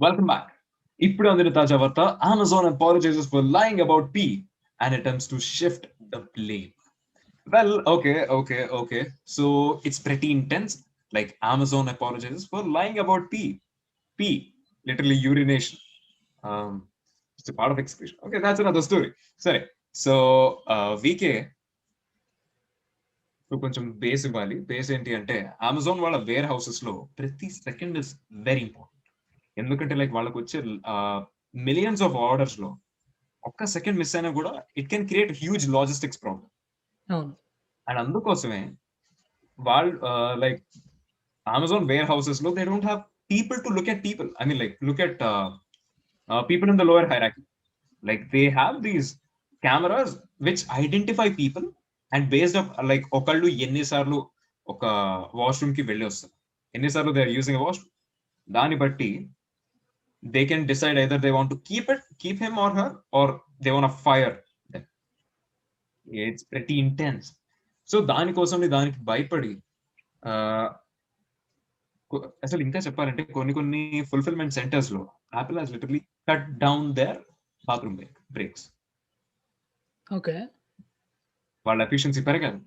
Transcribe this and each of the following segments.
Welcome back. ఇప్పుడు అందిన తాజా వార్త Amazon apologizes for lying about P and attempts to shift the blame. Well, okay. So it's pretty intense. Like Amazon apologizes for lying about P. P, literally urination. Um, it's a part of excretion. Okay, that's another story. Sorry. So VK కొంచెం base ఇవ్వాలి. Base ఏంటి అంటే Amazon వాళ్ళ wear houses లో ప్రతి second is very important. ఎందుకంటే like వాళ్ళకి వచ్చే మిలియన్స్ ఆఫ్ ఆర్డర్స్ లో ఒక్క సెకండ్ మిస్ అయినా కూడా it can create huge logistics problem. And అందుకోసమే వాళ్ళు లైక్ అమెజాన్ వేర్ హౌసెస్ లో they don't have people to look at people. I mean like look at people in the lower hierarchy. Like they have these cameras which identify people and based up like okallu ఎన్నిసార్లు ఒక washroom కి వెళ్ళి వస్తారు, ఎన్నిసార్లు they are using a washroom, దాన్ని బట్టి they can decide either they want to keep him or her or they want to fire them. It's pretty intense. So దానికోసం దానికి భయపడి అసలు ఇంకా చెప్పాలంటే కొన్ని ఫుల్ఫిల్మెంట్ సెంటర్స్ లో Apple has literally cut down their bathroom breaks. Okay, వాళ్ళ efficiency పెరగాలి.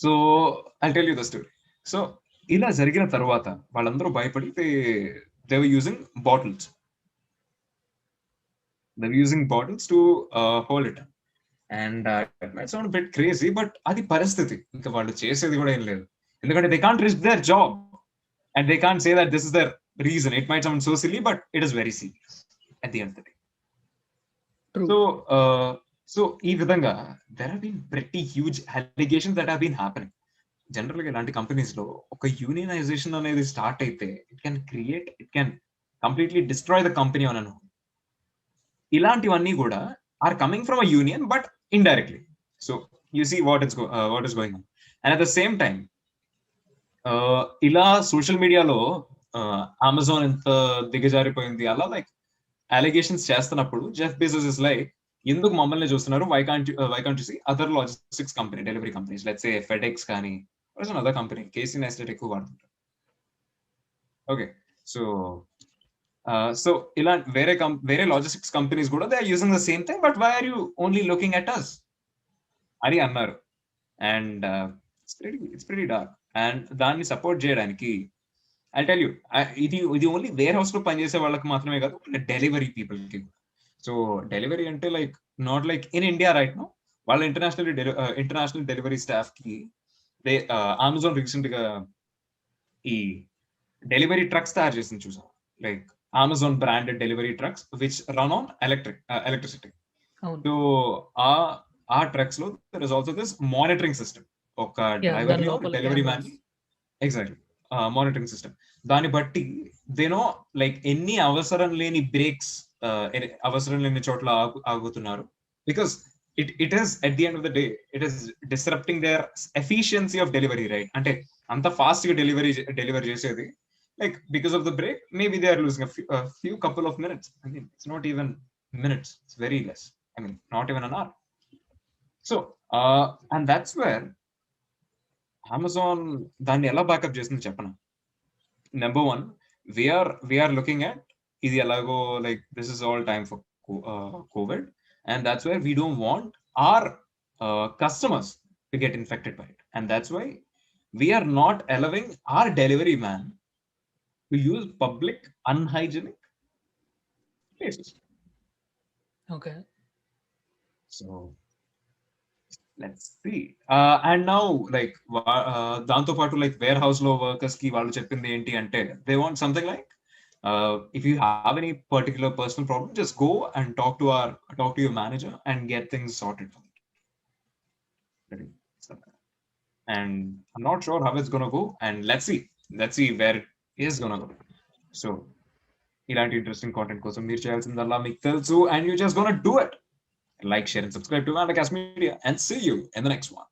So I tell you the story. So ఇలా జరిగిన తర్వాత వాళ్ళందరూ భయపడి they were using bottles. They were using bottles to hold it. And it might sound a bit crazy, but అది పరిస్థితి. ఇంకా వాళ్ళు చేసేది కూడా ఏం లేదు, ఎందుకంటే they can't risk their job and they can't say that this is their reason. It might sound so silly, but it is very serious at the end of the day. So ఈ విధంగా there have been pretty huge allegations that have been happening. General గా ఇలాంటి companies లో ఒక unionisation అనేది start అయితే it can completely destroy the company on and whole. ఇలాంటివన్నీ కూడా are coming from a union but indirectly. So you see what is going on. And at the same time ఇలా social మీడియాలో Amazon ఎంత దిగజారిపోయింది అలా like allegations చేస్తున్నప్పుడు Jeff Bezos is like, ఎందుకు మమ్మల్ని చూస్తున్నారు, why can't you see other logistics company, delivery companies, let's say FedEx కానీ అదర్ కంపెనీ, కేసీ నెస్టెడ్ ఎక్కువ వాడుతుంటారు. ఓకే, సో ఇలా వేరే లాజిస్టిక్స్ కంపెనీస్ కూడా they are using the same thing, but why are you only looking at us అని అన్నారు. And it's pretty dark. And దాన్ని సపోర్ట్ చేయడానికి ఐ టెల్ యూ, ఇది ఓన్లీ వేర్ హౌస్ లో పనిచేసే వాళ్ళకి మాత్రమే కాదు, డెలివరీ పీపుల్ కి. సో డెలివరీ అంటే like not like in India right no, వాళ్ళ ఇంటర్నేషనల్ డెలివరీ స్టాఫ్ కి అమెజాన్ రీసెంట్ గా ఈ డెలివరీ ట్రక్స్ తయారు చేసింది చూసాం, like Amazon branded delivery trucks which run on electricity. So ఆ ట్రక్స్ లో there is also this monitoring system, ఒక driver delivery man, exactly monitoring system. దాన్ని బట్టి దేనో లైక్ ఎన్ని అవసరం లేని బ్రేక్స్, అవసరం లేని చోట్ల ఆగుతున్నారు, because it is at the end of the day it is disrupting their efficiency of delivery, right? అంటే అంత ఫాస్ట్ గా డెలివరీ చేసేది, like because of the break maybe they are losing a few couple of minutes. I mean it's not even minutes, it's very less. I mean not even an hour. So and that's where Amazon దాన్ని ఎలా backup చేసింది చెప్పనా. Number one, we are looking at ఇది ఎలాగో like this is all time for COVID, and that's where we don't want our customers to get infected by it, and that's why we are not allowing our delivery man to use public unhygienic places. Okay. So let's see. And now like దాంతో పాటు like warehouse లో workers కి వాళ్ళు చెప్పింది ఏంటి అంటే they want something like if you have any particular personal problem, just go and talk to your manager and get things sorted for it. And I'm not sure how it's gonna go, and let's see where it is gonna go. So ఇలాంటి interesting content కోసం మీరు చేయాల్సిందల్లా మీకు తెలుసు, and you just gonna do it. Like, share and subscribe to Vandacast Media, and see you in the next one.